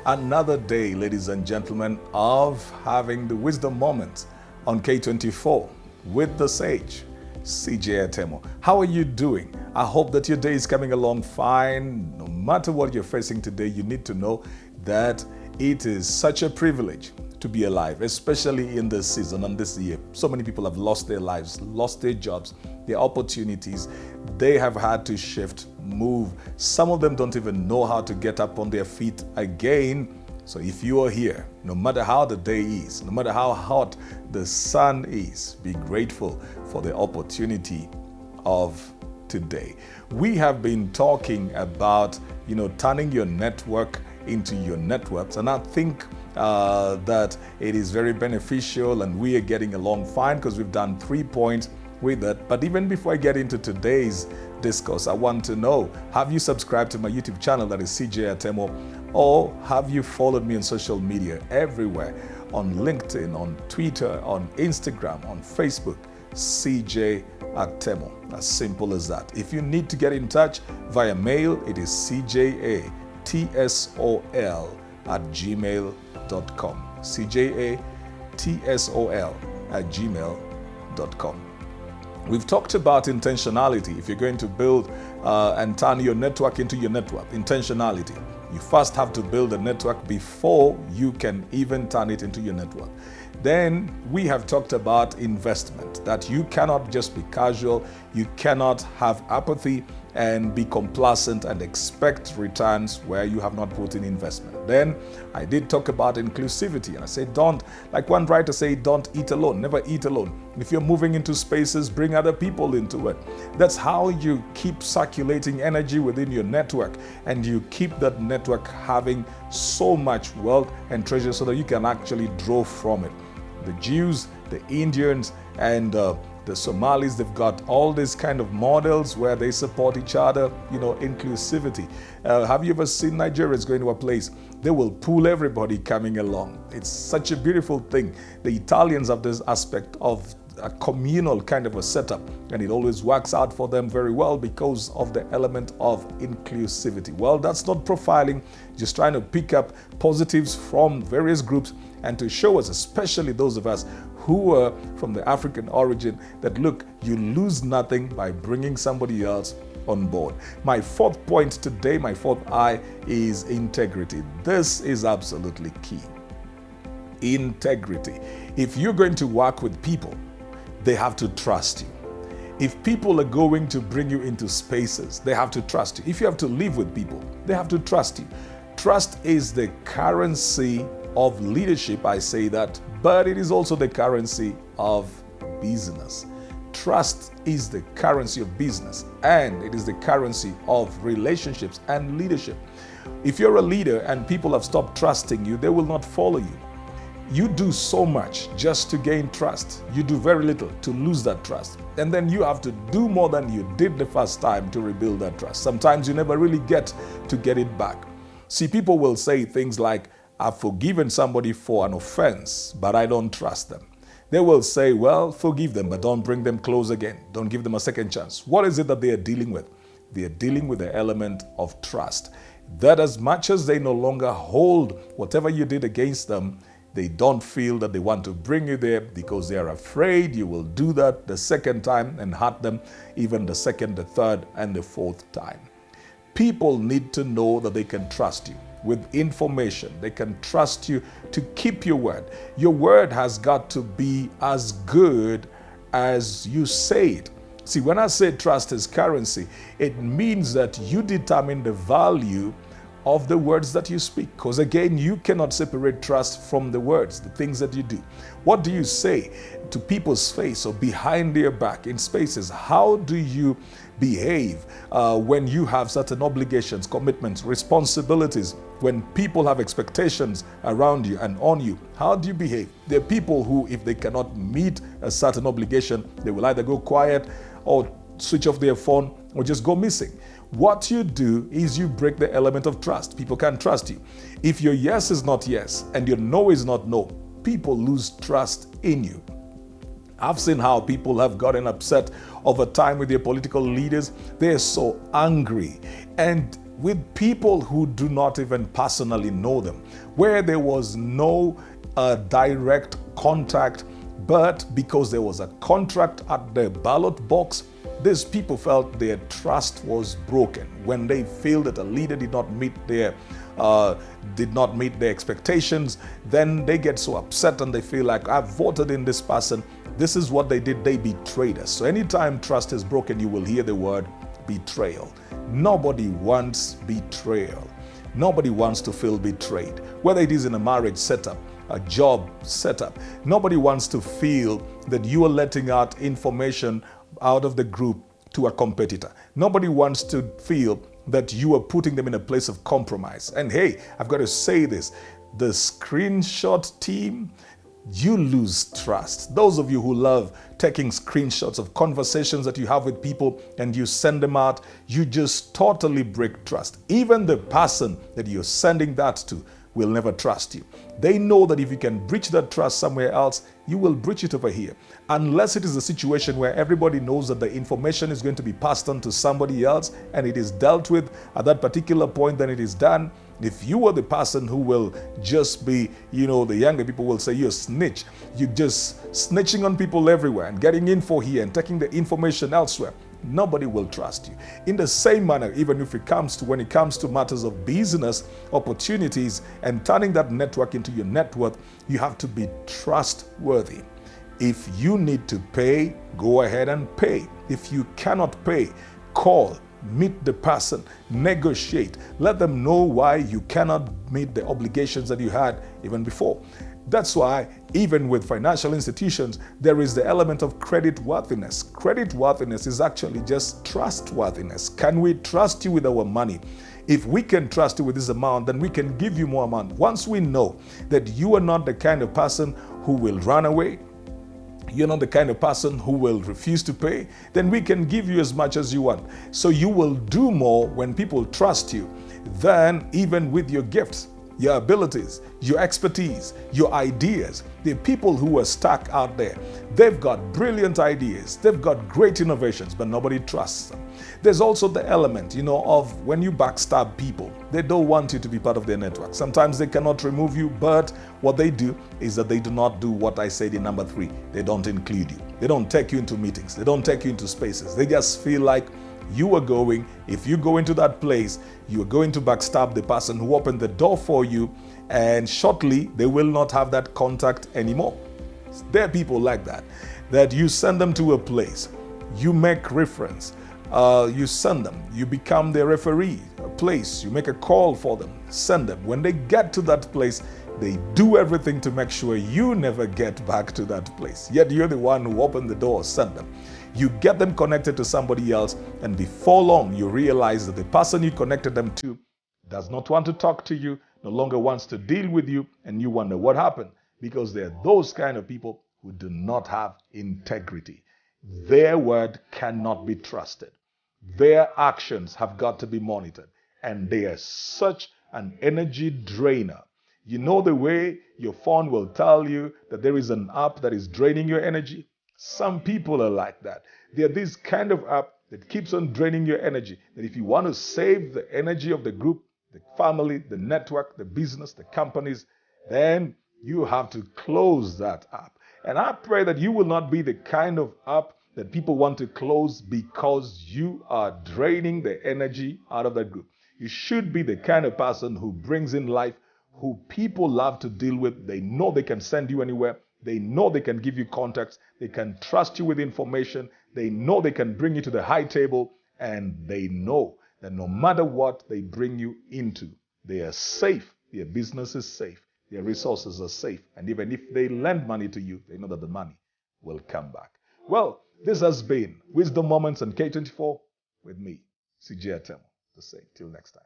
Another day, ladies and gentlemen, of having the wisdom moment on K24 with the sage, C.J Atemo. How are you doing? I hope that your day is coming along fine. No matter what you're facing today, you need to know that it is such a privilege to be alive, especially in this season and this year. So many people have lost their lives, lost their jobs, their opportunities. They have had to shift, move. Some of them don't even know how to get up on their feet again. So if you are here, no matter how the day is, no matter how hot the sun is, be grateful for the opportunity of today. We have been talking about, turning your network into your networks, and I think that it is very beneficial, and we are getting along fine because we've done 3 points with it. But even before I get into today's discourse, I want to know, have you subscribed to my YouTube channel, that is C.J Atemo, or have you followed me on social media everywhere, on LinkedIn, on Twitter, on Instagram, on Facebook, C.J Atemo. As simple as that. If you need to get in touch via mail, it is cjatsol@gmail.com. cjatsol@gmail.com. We've talked about intentionality. If you're going to build and turn your network into your network, intentionality. You first have to build a network before you can even turn it into your network. Then we have talked about investment, that you cannot just be casual, you cannot have apathy and be complacent and expect returns where you have not put in investment. Then I did talk about inclusivity, and I said, like one writer said, don't eat alone, never eat alone. If you're moving into spaces, bring other people into it. That's how you keep circulating energy within your network, and you keep that network having so much wealth and treasure so that you can actually draw from it. The Jews, the Indians, and the Somalis, they've got all these kind of models where they support each other, inclusivity. Have you ever seen Nigerians going to a place? They will pull everybody coming along. It's such a beautiful thing. The Italians have this aspect of a communal kind of a setup, and it always works out for them very well because of the element of inclusivity. Well, that's not profiling, just trying to pick up positives from various groups and to show us, especially those of us who are from the African origin, that look, you lose nothing by bringing somebody else on board. My fourth point today, my fourth I, is integrity. This is absolutely key. Integrity. If you're going to work with people, they have to trust you. If people are going to bring you into spaces, they have to trust you. If you have to live with people, they have to trust you. Trust is the currency of leadership, I say that, but it is also the currency of business. Trust is the currency of business, and it is the currency of relationships and leadership. If you're a leader and people have stopped trusting you, they will not follow you. You do so much just to gain trust. You do very little to lose that trust. And then you have to do more than you did the first time to rebuild that trust. Sometimes you never really get to get it back. See, people will say things like, I've forgiven somebody for an offense, but I don't trust them. They will say, well, forgive them, but don't bring them close again. Don't give them a second chance. What is it that they are dealing with? They are dealing with the element of trust. That as much as they no longer hold whatever you did against them, they don't feel that they want to bring you there because they are afraid you will do that the second time and hurt them, even the second, the third, and the fourth time. People need to know that they can trust you with information. They can trust you to keep your word. Your word has got to be as good as you say it. See, when I say trust is currency, it means that you determine the value of the words that you speak. Because again, you cannot separate trust from the words, the things that you do. What do you say to people's face or behind their back in spaces? How do you behave when you have certain obligations, commitments, responsibilities, when people have expectations around you and on you? How do you behave? There are people who, if they cannot meet a certain obligation, they will either go quiet or switch off their phone or just go missing. What you do is you break the element of trust. People can't trust you. If your yes is not yes and your no is not no, people lose trust in you. I've seen how people have gotten upset over time with their political leaders. They're so angry. And with people who do not even personally know them, where there was no direct contact, but because there was a contract at the ballot box, these people felt their trust was broken. When they feel that a leader did not meet their expectations, then they get so upset and they feel like, I've voted in this person. This is what they did. They betrayed us. So anytime trust is broken, you will hear the word betrayal. Nobody wants betrayal. Nobody wants to feel betrayed, whether it is in a marriage setup, a job setup. Nobody wants to feel that you are letting out information out of the group to a competitor. Nobody wants to feel that you are putting them in a place of compromise. And hey, I've got to say this, the screenshot team, you lose trust. Those of you who love taking screenshots of conversations that you have with people and you send them out, you just totally break trust. Even the person that you're sending that to will never trust you. They know that if you can breach that trust somewhere else, you will breach it over here. Unless it is a situation where everybody knows that the information is going to be passed on to somebody else and it is dealt with at that particular point, then it is done. If you are the person who will just be, the younger people will say you're a snitch. You're just snitching on people everywhere and getting info here and taking the information elsewhere. Nobody will trust you. In the same manner, even when it comes to matters of business opportunities and turning that network into your net worth, you have to be trustworthy. If you need to pay, go ahead and pay. If you cannot pay, call, meet the person, negotiate. Let them know why you cannot meet the obligations that you had even before. That's why even with financial institutions, there is the element of credit worthiness. Credit worthiness is actually just trustworthiness. Can we trust you with our money? If we can trust you with this amount, then we can give you more amount. Once we know that you are not the kind of person who will run away, you're not the kind of person who will refuse to pay, then we can give you as much as you want. So you will do more when people trust you than even with your gifts, your abilities, your expertise, your ideas. The people who are stuck out there, they've got brilliant ideas, they've got great innovations, but nobody trusts them. There's also the element, of when you backstab people, they don't want you to be part of their network. Sometimes they cannot remove you, but what they do is that they do not do what I said in number 3. They don't include you. They don't take you into meetings. They don't take you into spaces. They just feel like if you go into that place, you are going to backstab the person who opened the door for you, and shortly they will not have that contact anymore. There are people like that you send them to a place, you make reference, you send them, you become their referee, a place, you make a call for them, send them. When they get to that place, they do everything to make sure you never get back to that place. Yet you're the one who opened the door, send them. You get them connected to somebody else, and before long, you realize that the person you connected them to does not want to talk to you, no longer wants to deal with you, and you wonder what happened. Because they're those kind of people who do not have integrity. Their word cannot be trusted. Their actions have got to be monitored, and they are such an energy drainer. You know the way your phone will tell you that there is an app that is draining your energy? Some people are like that. They're this kind of app that keeps on draining your energy. That if you want to save the energy of the group, the family, the network, the business, the companies, then you have to close that app. And I pray that you will not be the kind of app that people want to close because you are draining the energy out of that group. You should be the kind of person who brings in life, who people love to deal with. They know they can send you anywhere. They know they can give you contacts. They can trust you with information. They know they can bring you to the high table. And they know that no matter what they bring you into, they are safe. Their business is safe. Their resources are safe. And even if they lend money to you, they know that the money will come back. Well, this has been Wisdom Moments on K24 with me, C.J Atemo. To say till next time.